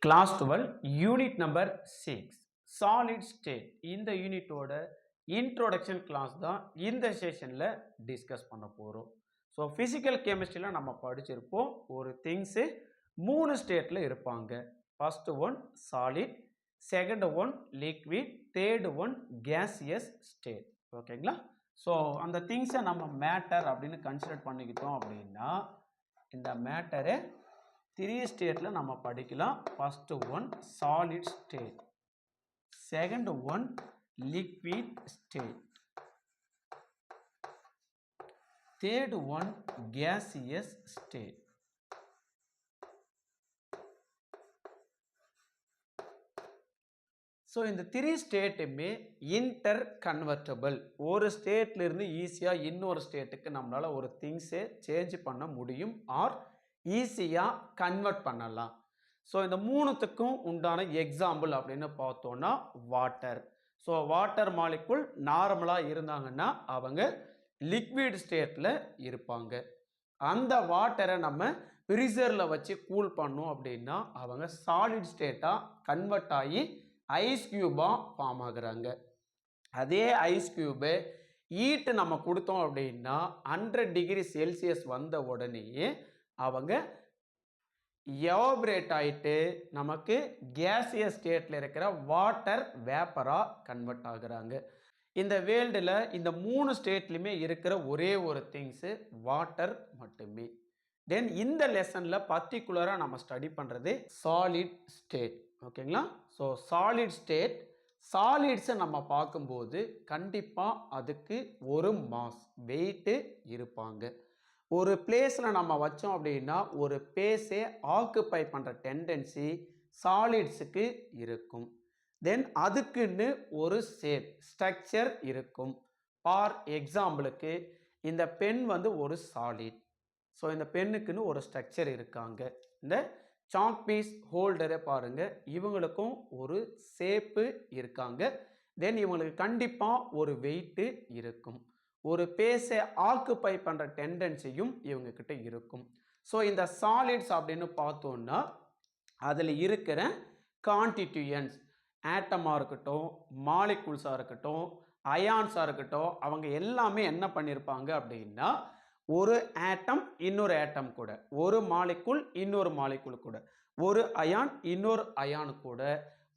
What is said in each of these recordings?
Class 12 Unit number 6 Solid State இந்த யூனிட்டோட introduction class தான் இந்த செஷனில் டிஸ்கஸ் பண்ண போகிறோம். ஸோ ஃபிசிக்கல் கெமிஸ்ட்ரியில் நம்ம படிச்சிருப்போம், ஒரு திங்ஸு 3 ஸ்டேட்டில் இருப்பாங்க. First one solid, second one liquid, third one gaseous state. ஓகேங்களா? ஸோ அந்த திங்ஸை நம்ம மேட்டர் அப்படின்னு கன்சிடர் பண்ணிக்கிட்டோம் அப்படின்னா இந்த மேட்டரை 3 ஸ்டேட்ல நம்ம படிக்கலாம். First one solid state, second one liquid state, third one gaseous state. So இந்த 3 ஸ்டேட்டுமே இன்டர் கன்வெர்டபிள். ஒரு ஸ்டேட்ல இருந்து ஈஸியாக இன்னொரு ஸ்டேட்டுக்கு நம்மளால ஒரு திங்ஸை சேஞ்ச் பண்ண முடியும், ஆர் ஈஸியாக கன்வெர்ட் பண்ணலாம். ஸோ இந்த மூணுத்துக்கும் உண்டான எக்ஸாம்பிள் அப்படின்னு பார்த்தோன்னா வாட்டர். ஸோ வாட்டர் மாலிகுல் நார்மலாக இருந்தாங்கன்னா அவங்க லிக்விட் ஸ்டேட்டில் இருப்பாங்க. அந்த வாட்டரை நம்ம ஃப்ரீசரில் வச்சு கூல் பண்ணோம் அப்படின்னா அவங்க சாலிட் ஸ்டேட்டாக கன்வெர்ட் ஆகி ஐஸ் கியூபாக ஃபார்ம் ஆகுறாங்க. அதே ஐஸ் கியூபு ஹீட்டு நம்ம கொடுத்தோம் அப்படின்னா 100 டிகிரி செல்சியஸ் வந்த உடனேயே அவங்க எவாபரேட் ஆகிட்டு நமக்கு கேசியஸ் ஸ்டேட்டில் இருக்கிற வாட்டர் வேப்பராக கன்வெர்ட் ஆகுறாங்க. இந்த வேர்ல்டில் இந்த 3 ஸ்டேட்லையுமே இருக்கிற ஒரே ஒரு திங்ஸு வாட்டர் மட்டுமே. தென் இந்த லெசனில் பர்டிகுலராக நம்ம ஸ்டடி பண்ணுறது சாலிட் ஸ்டேட். ஓகேங்களா? ஸோ சாலிட் ஸ்டேட், சாலிட்ஸை நம்ம பார்க்கும்போது கண்டிப்பாக அதுக்கு ஒரு மாஸ் வெயிட்டு இருப்பாங்க. ஒரு பிளேஸில் நம்ம வச்சோம் அப்படின்னா ஒரு பேஸை ஆக்குப்பை பண்ணுற டெண்டன்சி சாலிட்ஸுக்கு இருக்கும். தென் அதுக்குன்னு ஒரு ஷேப் ஸ்ட்ரக்சர் இருக்கும். ஃபார் எக்ஸாம்பிளுக்கு இந்த பென் வந்து ஒரு சாலிட். ஸோ இந்த பென்னுக்குன்னு ஒரு ஸ்ட்ரக்சர் இருக்காங்க. இந்த சாக் பீஸ் ஹோல்டரை பாருங்கள், இவங்களுக்கும் ஒரு ஷேப்பு இருக்காங்க. தென் இவங்களுக்கு கண்டிப்பாக ஒரு வெயிட்டு இருக்கும். ஒரு பேஸை ஆக்குப்பை பண்ணுற டெண்டன்சியும் இவங்கக்கிட்ட இருக்கும். ஸோ இந்த சாலிட்ஸ் அப்படின்னு பார்த்தோன்னா அதில் இருக்கிற கான்ஸ்டிடியூயன்ட்ஸ், ஆட்டமாக இருக்கட்டும், மாலிகுல்ஸாக இருக்கட்டும், அயான்ஸாக இருக்கட்டும், அவங்க எல்லாமே என்ன பண்ணியிருப்பாங்க அப்படின்னா ஒரு ஆட்டம் இன்னொரு ஆட்டம் கூட, ஒரு மாலிகுல் இன்னொரு மாலிகுல் கூட, ஒரு அயான் இன்னொரு அயான் கூட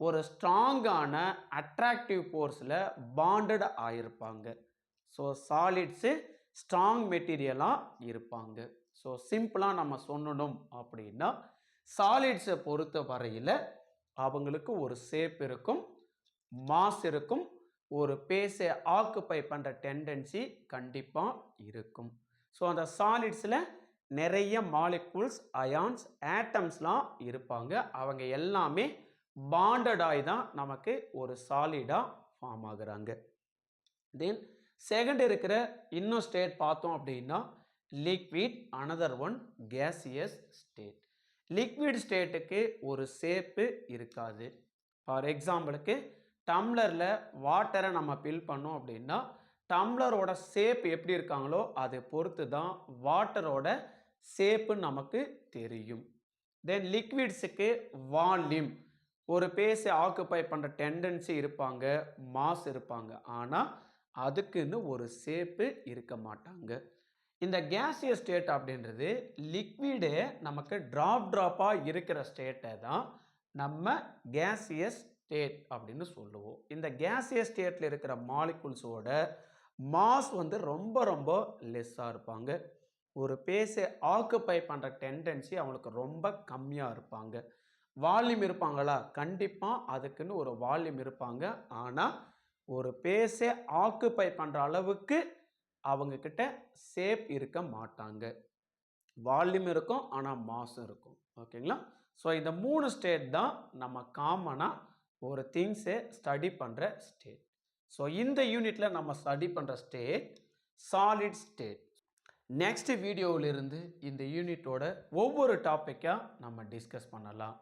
ஒரு ஸ்ட்ராங்கான அட்ராக்டிவ் ஃபோர்ஸில் பாண்டட் ஆகியிருப்பாங்க. ஸோ சாலிட்ஸு ஸ்ட்ராங் மெட்டீரியலாக இருப்பாங்க. ஸோ சிம்பிளாக நம்ம சொல்லணும் அப்படின்னா சாலிட்ஸை பொறுத்த வரையில் அவங்களுக்கு ஒரு ஷேப் இருக்கும், மாஸ் இருக்கும், ஒரு பேஸை ஆக்குப்பை பண்ணுற டெண்டன்சி கண்டிப்பாக இருக்கும். ஸோ அந்த சாலிட்ஸில் நிறைய மாலிகுல்ஸ், அயான்ஸ், ஆட்டம்ஸ்லாம் இருப்பாங்க. அவங்க எல்லாமே பாண்டடாகி தான் நமக்கு ஒரு சாலிடாக ஃபார்ம் ஆகுறாங்க. தென் செகண்ட் இருக்கிற இன்னும் ஸ்டேட் பார்த்தோம் அப்படின்னா liquid, another one gaseous state. Liquid ஸ்டேட்டுக்கு ஒரு ஷேப்பு இருக்காது. ஃபார் எக்ஸாம்பிளுக்கு டம்ளரில் வாட்டரை நம்ம ஃபில் பண்ணோம் அப்படின்னா டம்ளரோட ஷேப் எப்படி இருக்காங்களோ அதை பொறுத்து தான் வாட்டரோட ஷேப்பு நமக்கு தெரியும். தென் லிக்விட்ஸுக்கு வால்யூம், ஒரு பேஸை ஆக்குப்பை பண்ணுற டெண்டன்சி இருப்பாங்க, மாஸ் இருப்பாங்க, ஆனால் அதுக்குன்னு ஒரு ஷேப்பு இருக்க மாட்டாங்க. இந்த கேசியஸ் ஸ்டேட் அப்படின்றது லிக்விடு நமக்கு ட்ராப்பாக இருக்கிற ஸ்டேட்டை தான் நம்ம கேசியஸ் ஸ்டேட் அப்படின்னு சொல்லுவோம். இந்த கேசியஸ் ஸ்டேட்டில் இருக்கிற மாலிகுல்ஸோட மாஸ் வந்து ரொம்ப ரொம்ப லெஸ்ஸாக இருப்பாங்க. ஒரு பேஸை ஆக்குப்பை பண்ணுற டெண்டன்சி அவங்களுக்கு ரொம்ப கம்மியாக இருப்பாங்க. வால்யூம் இருப்பாங்களா? கண்டிப்பாக அதுக்குன்னு ஒரு வால்யூம் இருப்பாங்க, ஆனால் ஒரு பேஸை ஆக்குப்பை பண்ணுற அளவுக்கு அவங்கக்கிட்ட ஷேப் இருக்க மாட்டாங்க. வால்யூம் இருக்கும், ஆனால் மாஸும் இருக்கும். ஓகேங்களா? ஸோ இந்த 3 ஸ்டேட் தான் நம்ம காமனாக ஒரு திங்ஸை ஸ்டடி பண்ணுற ஸ்டேட். ஸோ இந்த யூனிட்டில் நம்ம ஸ்டடி பண்ணுற ஸ்டேட் சாலிட் ஸ்டேட். நெக்ஸ்ட் வீடியோவிலிருந்து இந்த யூனிட்டோட ஒவ்வொரு டாப்பிக்காக நம்ம டிஸ்கஸ் பண்ணலாம்.